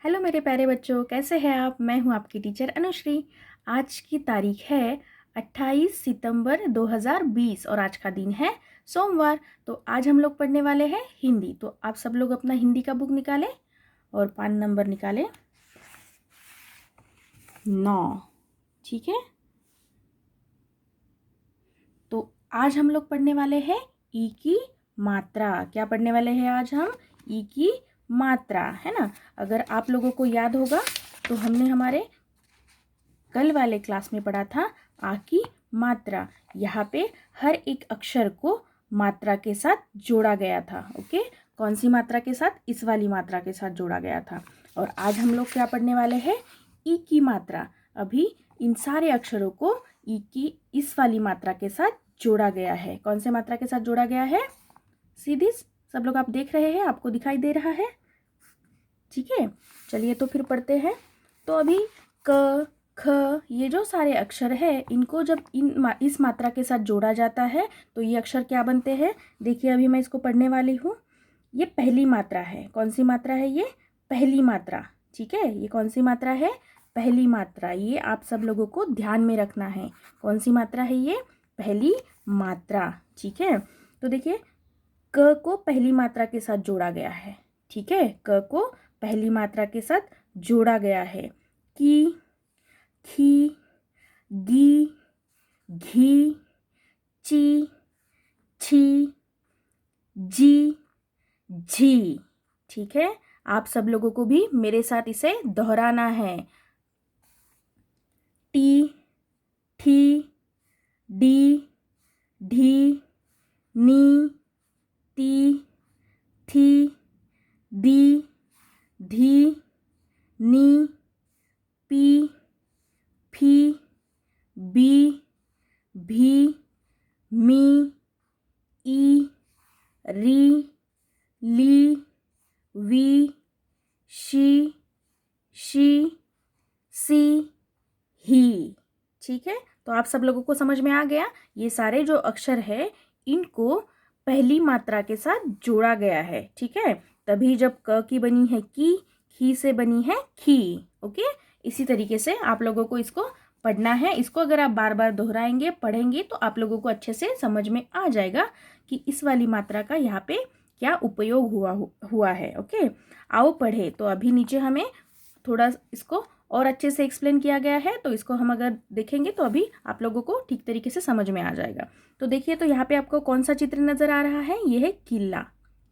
Hello मेरे प्यारे बच्चों, कैसे हैं आप। मैं हूं आपकी टीचर अनुश्री। आज की तारीख है 28 सितंबर 2020 और आज का दिन है सोमवार। तो आज हम लोग पढ़ने वाले हैं हिंदी। तो आप सब लोग अपना हिंदी का बुक निकालें और 5 नंबर निकालें 9। ठीक है, तो आज हम लोग पढ़ने वाले हैं ई की मात्रा। क्या पढ़ने वाले हैं आज हम? ई की मात्रा, है ना। अगर आप लोगों को याद होगा तो हमने हमारे कल वाले क्लास में पढ़ा था आ की मात्रा। यहाँ पे हर एक अक्षर को मात्रा के साथ जोड़ा गया था। ओके, कौन सी मात्रा के साथ? इस वाली मात्रा के साथ जोड़ा गया था। और आज हम लोग क्या पढ़ने वाले हैं? ई की मात्रा। अभी इन सारे अक्षरों को ई की इस वाली मात्रा के साथ जोड़ा गया है। कौन से मात्रा के साथ जोड़ा गया है? सीधी सब लोग आप देख रहे हैं, आपको दिखाई दे रहा है? ठीक है, चलिए तो फिर पढ़ते हैं। तो अभी क ख ये जो सारे अक्षर है, इनको जब इस मात्रा के साथ जोड़ा जाता है तो ये अक्षर क्या बनते हैं? देखिए, अभी मैं इसको पढ़ने वाली हूँ। ये पहली मात्रा है। कौन सी मात्रा है ये? पहली मात्रा। ठीक है, ये कौन सी मात्रा है? पहली मात्रा। ये आप सब लोगों को ध्यान में रखना है। कौन सी मात्रा है ये? पहली मात्रा। ठीक है, तो देखिए, क को पहली मात्रा के साथ जोड़ा गया है। ठीक है, क को पहली मात्रा के साथ जोड़ा गया है। की, खी, गी, घी, ची, छी, जी, झी। ठीक है, आप सब लोगों को भी मेरे साथ इसे दोहराना है। टी, ठी, डी, ढी, नी, ती, थी, दी, धी, नी, पी, फी, बी, भी, मी, ई, री, ली, वी, शी, सी, ही। ठीक है, तो आप सब लोगों को समझ में आ गया। ये सारे जो अक्षर है इनको पहली मात्रा के साथ जोड़ा गया है। ठीक है, तभी जब क की बनी है की, खी से बनी है खी। ओके, इसी तरीके से आप लोगों को इसको पढ़ना है। इसको अगर आप बार बार दोहराएंगे, पढ़ेंगे तो आप लोगों को अच्छे से समझ में आ जाएगा कि इस वाली मात्रा का यहाँ पे क्या उपयोग हुआ है। ओके, आओ पढ़े। तो अभी नीचे हमें थोड़ा इसको और अच्छे से एक्सप्लेन किया गया है, तो इसको हम अगर देखेंगे तो अभी आप लोगों को ठीक तरीके से समझ में आ जाएगा। तो देखिए, तो यहाँ पे आपको कौन सा चित्र नजर आ रहा है? ये है किला।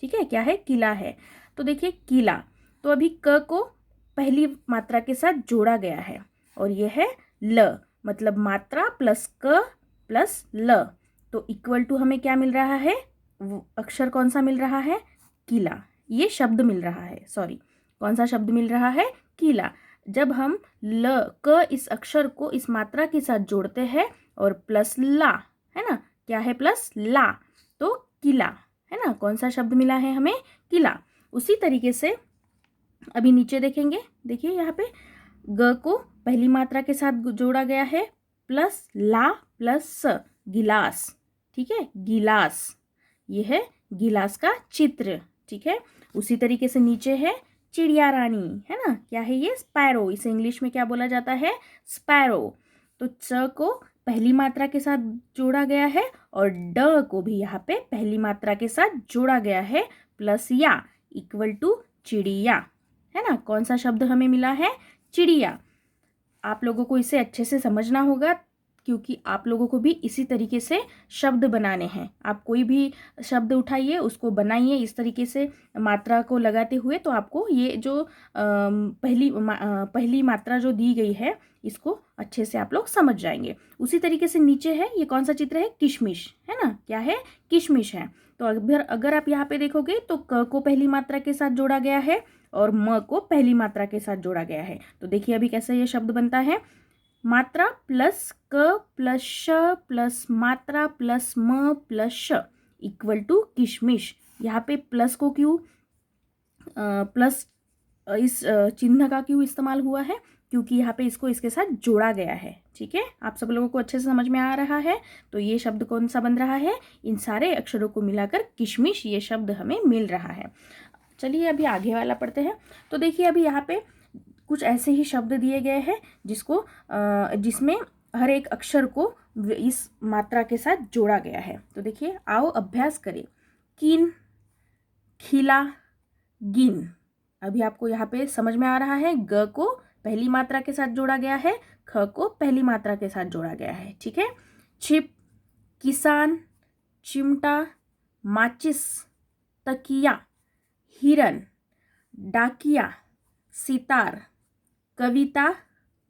ठीक है, क्या है? किला है। तो देखिए, किला। तो अभी क को पहली मात्रा के साथ जोड़ा गया है और ये है ल, मतलब मात्रा प्लस क प्लस ल। तो इक्वल टू हमें क्या मिल रहा है? अक्षर कौन सा मिल रहा है? किला। ये शब्द मिल रहा है, सॉरी, कौन सा शब्द मिल रहा है? किला। जब हम ल क इस अक्षर को इस मात्रा के साथ जोड़ते हैं और प्लस ला, है ना, क्या है? प्लस ला, तो किला, है ना। कौन सा शब्द मिला है हमें? किला। उसी तरीके से अभी नीचे देखेंगे। देखिए, यहाँ पे ग को पहली मात्रा के साथ जोड़ा गया है, प्लस ला प्लस स, गिलास। ठीक है, गिलास। ये है गिलास का चित्र। ठीक है, उसी तरीके से नीचे है चिड़िया रानी, है ना। क्या है ये? स्पैरो। इसे इंग्लिश में क्या बोला जाता है? स्पैरो। तो च को पहली मात्रा के साथ जोड़ा गया है और ड को भी यहाँ पे पहली मात्रा के साथ जोड़ा गया है, प्लस या, इक्वल टू चिड़िया, है ना। कौन सा शब्द हमें मिला है? चिड़िया। आप लोगों को इसे अच्छे से समझना होगा क्योंकि आप लोगों को भी इसी तरीके से शब्द बनाने हैं। आप कोई भी शब्द उठाइए, उसको बनाइए इस तरीके से मात्रा को लगाते हुए, तो आपको ये जो पहली मात्रा जो दी गई है इसको अच्छे से आप लोग समझ जाएंगे। उसी तरीके से नीचे है, ये कौन सा चित्र है? किशमिश, है ना। क्या है? किशमिश है। तो अगर आप यहाँ पे देखोगे तो क को पहली मात्रा के साथ जोड़ा गया है और म को पहली मात्रा के साथ जोड़ा गया है। तो देखिए अभी कैसे ये शब्द बनता है? मात्रा प्लस क प्लस श प्लस मात्रा प्लस म प्लस श इक्वल टू किशमिश। यहाँ पे प्लस को क्यों प्लस इस चिन्ह का क्यों इस्तेमाल हुआ है? क्योंकि यहाँ पे इसको इसके साथ जोड़ा गया है। ठीक है, आप सब लोगों को अच्छे से समझ में आ रहा है। तो ये शब्द कौन सा बन रहा है? इन सारे अक्षरों को मिलाकर किशमिश ये शब्द हमें मिल रहा है। चलिए अभी आगे वाला पढ़ते हैं। तो देखिए, अभी यहाँ पे कुछ ऐसे ही शब्द दिए गए हैं जिसमें हर एक अक्षर को इस मात्रा के साथ जोड़ा गया है। तो देखिए, आओ अभ्यास करें। किन, खिला, गिन। अभी आपको यहाँ पे समझ में आ रहा है, ग को पहली मात्रा के साथ जोड़ा गया है, ख को पहली मात्रा के साथ जोड़ा गया है। ठीक है। छिप, किसान, चिमटा, माचिस, तकिया, हिरन, डाकिया, सितार, कविता,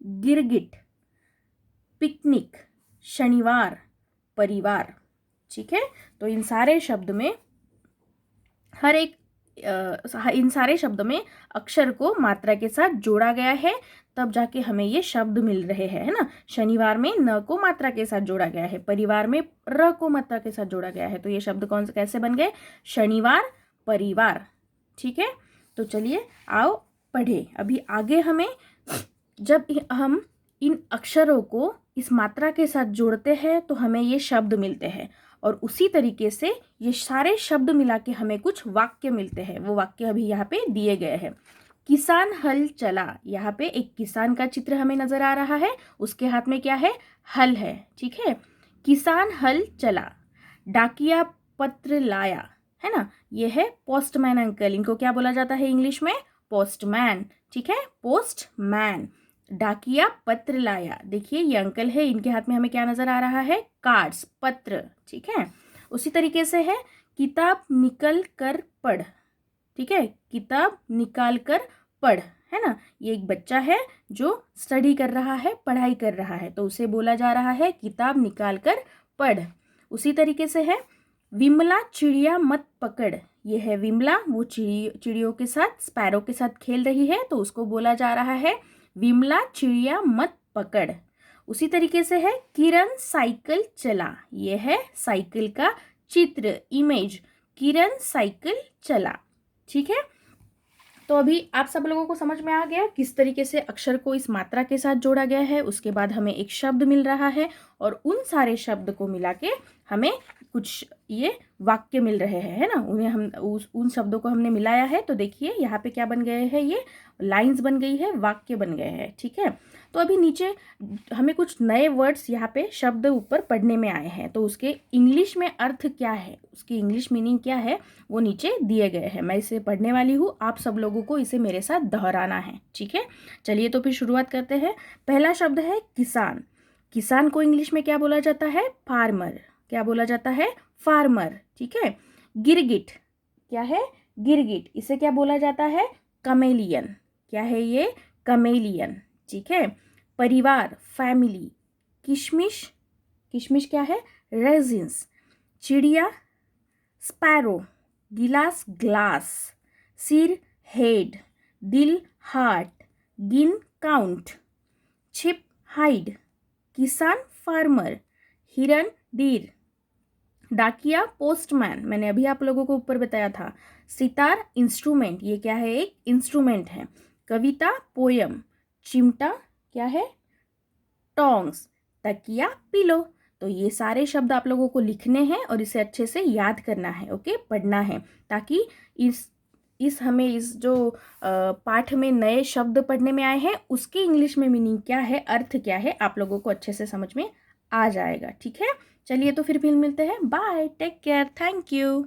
गिरगिट, पिकनिक, शनिवार, परिवार। ठीक है। तो इन सारे शब्द में इन सारे शब्द में अक्षर को मात्रा के साथ जोड़ा गया है, तब जाके हमें ये शब्द मिल रहे हैं, है ना। शनिवार में न को मात्रा के साथ जोड़ा गया है, परिवार में र को मात्रा के साथ जोड़ा गया है। तो ये शब्द कैसे बन गए? शनिवार, परिवार। ठीक है। तो चलिए आओ पढ़े। अभी आगे हमें, जब हम इन अक्षरों को इस मात्रा के साथ जोड़ते हैं तो हमें ये शब्द मिलते हैं, और उसी तरीके से ये सारे शब्द मिला के हमें कुछ वाक्य मिलते हैं। वो वाक्य अभी यहाँ पे दिए गए हैं। किसान हल चला, यहाँ पे एक किसान का चित्र हमें नजर आ रहा है, उसके हाथ में क्या है? हल है। ठीक है। किसान हल चला। डाकिया पत्र लाया, है ना, ये है पोस्टमैन अंकल। इनको क्या बोला जाता है इंग्लिश में? पोस्टमैन। ठीक है, पोस्टमैन। डाकिया पत्र लाया। देखिए, ये अंकल है, इनके हाथ में हमें क्या नजर आ रहा है? कार्ड्स, पत्र। ठीक है। उसी तरीके से है किताब निकल कर पढ़। ठीक है, किताब निकाल कर पढ़, है ना। ये एक बच्चा है जो स्टडी कर रहा है, पढ़ाई कर रहा है, तो उसे बोला जा रहा है किताब निकाल कर पढ़। उसी तरीके से है विमला चिड़िया मत पकड़। ये है विमला, वो चिड़ियों के साथ, स्पैरो के साथ खेल रही है, तो उसको बोला जा रहा है विमला चिड़िया मत पकड़। उसी तरीके से है किरण साइकिल चला। ये है साइकिल का चित्र, इमेज। किरण साइकिल चला। ठीक है। तो अभी आप सब लोगों को समझ में आ गया किस तरीके से अक्षर को इस मात्रा के साथ जोड़ा गया है। उसके बाद हमें एक शब्द मिल रहा है, और उन सारे शब्द को मिला के हमें कुछ ये वाक्य मिल रहे हैं, है ना। उन्हें हम उन शब्दों को हमने मिलाया है, तो देखिए यहाँ पे क्या बन गए हैं, ये लाइंस बन गई है, वाक्य बन गए हैं। ठीक है। तो अभी नीचे हमें कुछ नए वर्ड्स यहाँ पे शब्द ऊपर पढ़ने में आए हैं, तो उसके इंग्लिश में अर्थ क्या है, उसकी इंग्लिश मीनिंग क्या है, वो नीचे दिए गए हैं। मैं इसे पढ़ने वाली हूँ, आप सब लोगों को इसे मेरे साथ दोहराना है। ठीक है। चलिए तो फिर शुरुआत करते हैं। पहला शब्द है किसान। किसान को इंग्लिश में क्या बोला जाता है? फार्मर। क्या बोला जाता है? फार्मर। ठीक है। गिरगिट, क्या है? गिरगिट। इसे क्या बोला जाता है? कमेलियन। क्या है ये? कमेलियन। ठीक है। परिवार, फैमिली। किशमिश, किशमिश क्या है? रेजिन्स। चिड़िया, स्पैरो। गिलास, ग्लास। सिर, हेड। दिल, हार्ट। गिन, काउंट। छिप, हाइड। किसान, फार्मर। हिरन, डीर। डाकिया, पोस्टमैन, मैंने अभी आप लोगों को ऊपर बताया था। सितार, इंस्ट्रूमेंट, ये क्या है? एक इंस्ट्रूमेंट है। कविता, पोयम। चिमटा क्या है? टोंग्स। तकिया, पिलो। तो ये सारे शब्द आप लोगों को लिखने हैं और इसे अच्छे से याद करना है, ओके, पढ़ना है, ताकि हमें इस जो पाठ में नए शब्द पढ़ने में आए हैं उसकी इंग्लिश में मीनिंग क्या है, अर्थ क्या है, आप लोगों को अच्छे से समझ में आ जाएगा। ठीक है। चलिए तो फिर मिलते हैं। Bye, take care, thank you.